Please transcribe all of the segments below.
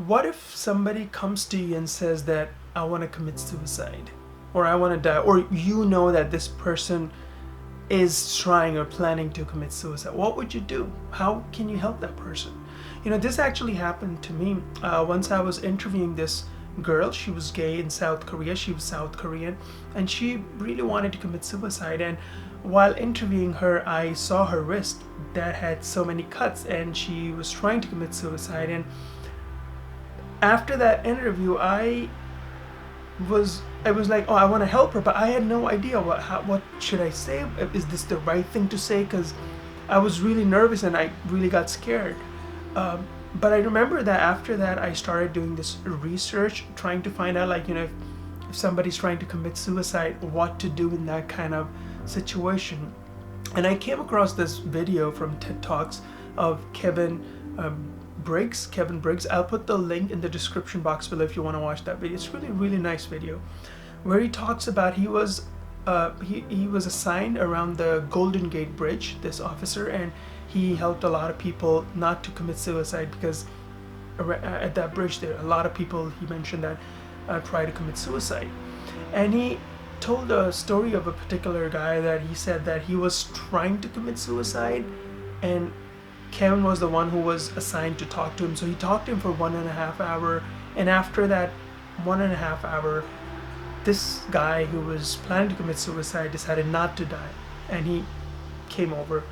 what if somebody comes to you and says that I want to commit suicide, or I want to die, or you know that this person is trying or planning to commit suicide? What would you do? How can you help that person? This actually happened to me. Once I was interviewing this girl. She was gay in South Korea. She was South Korean, and she really wanted to commit suicide. And while interviewing her, I saw her wrist that had so many cuts, and she was trying to commit suicide. And after that interview, I was like, oh, I want to help her, but I had no idea what should I say. Is this the right thing to say? Because I was really nervous and I really got scared. But I remember that after that, I started doing this research, trying to find out, like, if somebody's trying to commit suicide, what to do in that kind of situation. And I came across this video from TED Talks of Kevin Briggs. I'll put the link in the description box below if you want to watch that video. It's really, really nice video, where he talks about he was assigned around the Golden Gate Bridge, this officer, and he helped a lot of people not to commit suicide, because at that bridge there are a lot of people, he mentioned, that try to commit suicide. And he told a story of a particular guy that he said that he was trying to commit suicide, and Kevin was the one who was assigned to talk to him. So he talked to him for 1.5 hours, and after that 1.5 hours, this guy who was planning to commit suicide decided not to die, and he came over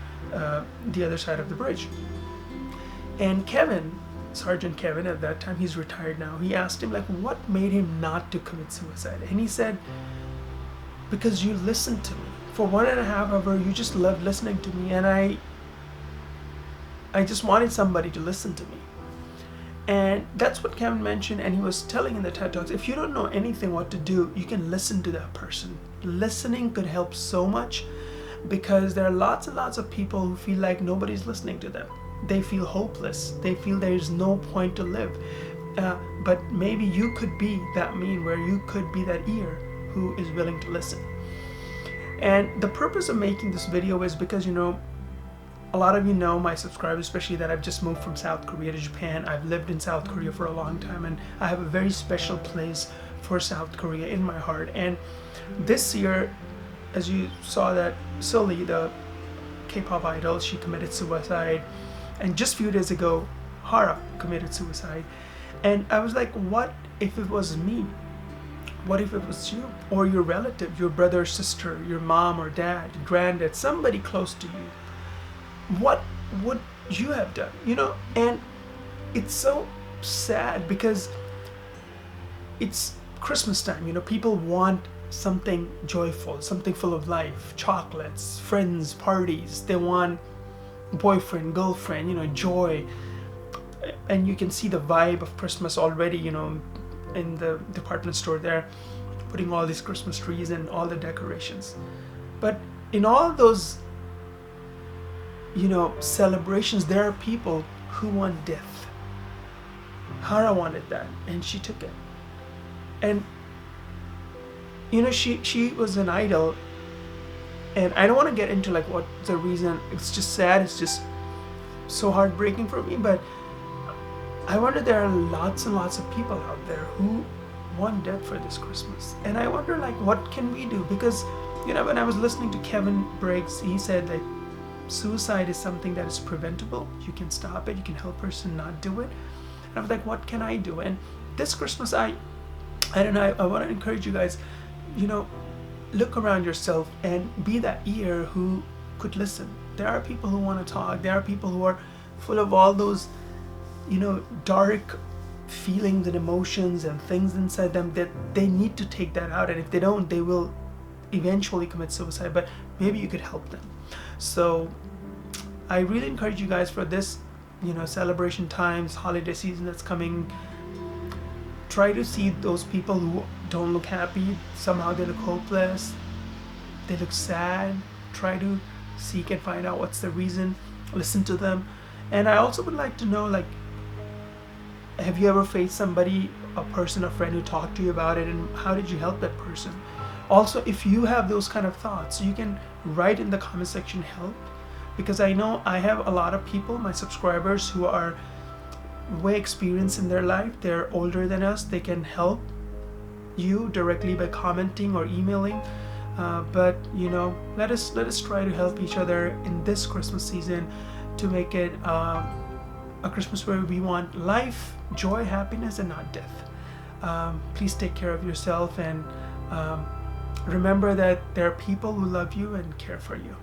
the other side of the bridge. And Kevin, Sergeant Kevin, at that time, he's retired now, he asked him, like, what made him not to commit suicide? And he said, because you listened to me for 1.5 hours. You just loved listening to me, and I just wanted somebody to listen to me. And that's what Kevin mentioned. And he was telling in the TED Talks, if you don't know anything what to do, you can listen to that person. Listening could help so much, because there are lots and lots of people who feel like nobody's listening to them. They feel hopeless. They feel there's no point to live. But maybe you could be that mean, where you could be that ear who is willing to listen. And the purpose of making this video is because, a lot of you know, my subscribers especially, that I've just moved from South Korea to Japan. I've lived in South Korea for a long time, and I have a very special place for South Korea in my heart. And this year, as you saw, that Sulli, the K-pop idol, she committed suicide. And just a few days ago, Hara committed suicide. And I was like, what if it was me? What if it was you, or your relative, your brother or sister, your mom or dad, granddad, somebody close to you? What would you have done? And it's so sad, because it's Christmas time. People want something joyful, something full of life, chocolates, friends, parties. They want boyfriend, girlfriend, joy. And you can see the vibe of Christmas already, in the department store there, putting all these Christmas trees and all the decorations. But in all those, celebrations, there are people who want death. Hara wanted that, and she took it. And she was an idol, and I don't want to get into like what the reason. It's just sad. It's just so heartbreaking for me. But I wonder, there are lots and lots of people out there who want death for this Christmas. And I wonder, like, what can we do? Because, when I was listening to Kevin Briggs, he said, like, suicide is something that is preventable. You can stop it. You can help a person not do it. And I was like, what can I do? And this Christmas, I don't know, I want to encourage you guys, look around yourself and be that ear who could listen. There are people who want to talk. There are people who are full of all those, dark feelings and emotions and things inside them, that they need to take that out. And if they don't, they will eventually commit suicide. But maybe you could help them. So I really encourage you guys, for this, celebration times, holiday season that's coming, try to see those people who don't look happy. Somehow they look hopeless, they look sad. Try to seek and find out what's the reason. Listen to them. And I also would like to know, like, have you ever faced somebody, a person, a friend who talked to you about it, and how did you help that person? Also, if you have those kind of thoughts, you can write in the comment section, help, because I know I have a lot of people, my subscribers, who are way experience in their life. They're older than us. They can help you directly by commenting or emailing. But let us try to help each other in this Christmas season to make it a Christmas where we want life, joy, happiness, and not death. Please take care of yourself, and remember that there are people who love you and care for you.